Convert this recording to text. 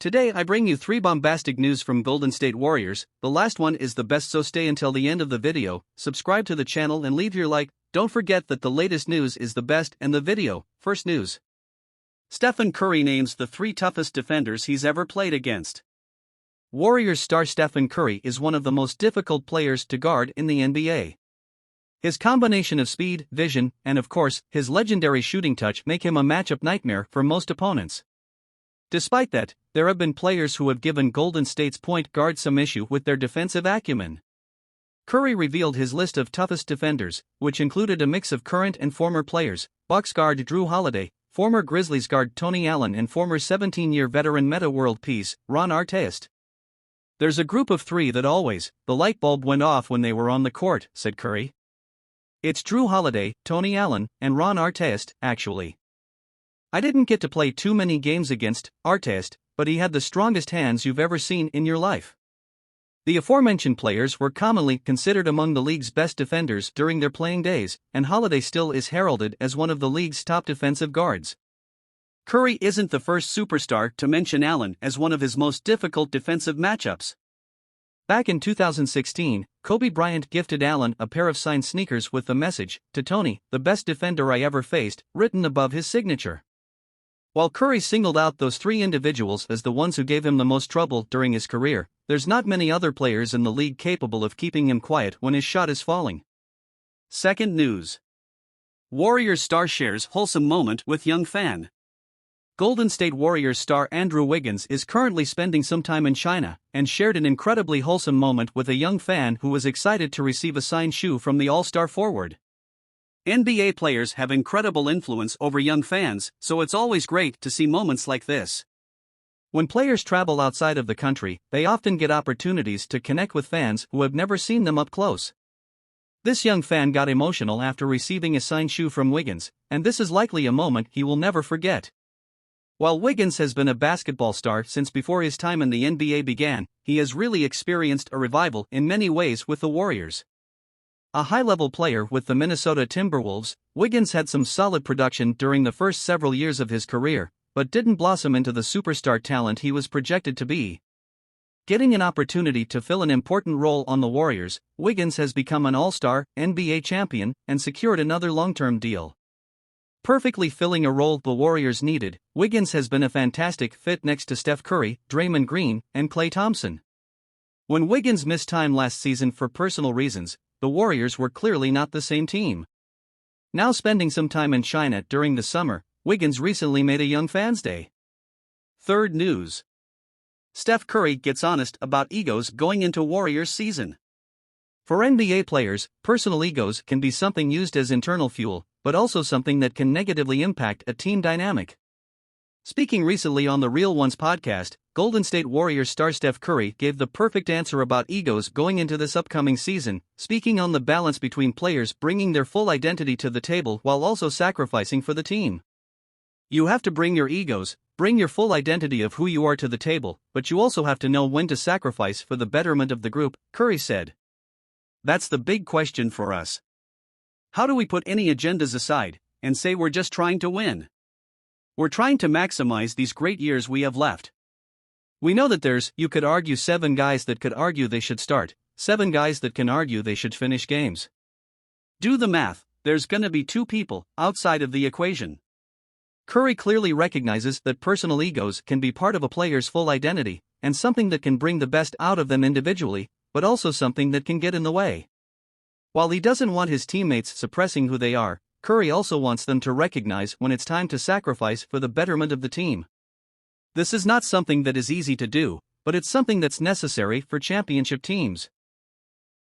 Today I bring you 3 bombastic news from Golden State Warriors. The last one is the best, so stay until the end of the video, subscribe to the channel and leave your like. Don't forget that the latest news is the best and the video. First news. Stephen Curry names the 3 toughest defenders he's ever played against. Warriors star Stephen Curry is one of the most difficult players to guard in the NBA. His combination of speed, vision, and of course, his legendary shooting touch make him a matchup nightmare for most opponents. Despite that, there have been players who have given Golden State's point guard some issue with their defensive acumen. Curry revealed his list of toughest defenders, which included a mix of current and former players: Bucks guard Jrue Holiday, former Grizzlies guard Tony Allen, and former 17-year veteran Meta World Peace, Ron Artest. "There's a group of 3 that always, the light bulb went off when they were on the court," said Curry. "It's Jrue Holiday, Tony Allen, and Ron Artest, actually. I didn't get to play too many games against Artest, but he had the strongest hands you've ever seen in your life." The aforementioned players were commonly considered among the league's best defenders during their playing days, and Holiday still is heralded as one of the league's top defensive guards. Curry isn't the first superstar to mention Allen as one of his most difficult defensive matchups. Back in 2016, Kobe Bryant gifted Allen a pair of signed sneakers with the message, "To Tony, the best defender I ever faced," written above his signature. While Curry singled out those 3 individuals as the ones who gave him the most trouble during his career, there's not many other players in the league capable of keeping him quiet when his shot is falling. Second news. Warriors star shares wholesome moment with young fan. Golden State Warriors star Andrew Wiggins is currently spending some time in China, and shared an incredibly wholesome moment with a young fan who was excited to receive a signed shoe from the All-Star forward. NBA players have incredible influence over young fans, so it's always great to see moments like this. When players travel outside of the country, they often get opportunities to connect with fans who have never seen them up close. This young fan got emotional after receiving a signed shoe from Wiggins, and this is likely a moment he will never forget. While Wiggins has been a basketball star since before his time in the NBA began, he has really experienced a revival in many ways with the Warriors. A high-level player with the Minnesota Timberwolves, Wiggins had some solid production during the first several years of his career, but didn't blossom into the superstar talent he was projected to be. Getting an opportunity to fill an important role on the Warriors, Wiggins has become an All-Star, NBA champion, and secured another long-term deal. Perfectly filling a role the Warriors needed, Wiggins has been a fantastic fit next to Steph Curry, Draymond Green, and Klay Thompson. When Wiggins missed time last season for personal reasons, the Warriors were clearly not the same team. Now spending some time in China during the summer, Wiggins recently made a young fan's day. Third news. Steph Curry gets honest about egos going into Warriors season. For NBA players, personal egos can be something used as internal fuel, but also something that can negatively impact a team dynamic. Speaking recently on the Real Ones podcast, Golden State Warriors star Steph Curry gave the perfect answer about egos going into this upcoming season, speaking on the balance between players bringing their full identity to the table while also sacrificing for the team. "You have to bring your egos, bring your full identity of who you are to the table, but you also have to know when to sacrifice for the betterment of the group," Curry said. "That's the big question for us. How do we put any agendas aside and say we're just trying to win? We're trying to maximize these great years we have left. We know that you could argue 7 guys that could argue they should start, 7 guys that can argue they should finish games. Do the math, there's gonna be 2 people outside of the equation." Curry clearly recognizes that personal egos can be part of a player's full identity, and something that can bring the best out of them individually, but also something that can get in the way. While he doesn't want his teammates suppressing who they are, Curry also wants them to recognize when it's time to sacrifice for the betterment of the team. This is not something that is easy to do, but it's something that's necessary for championship teams.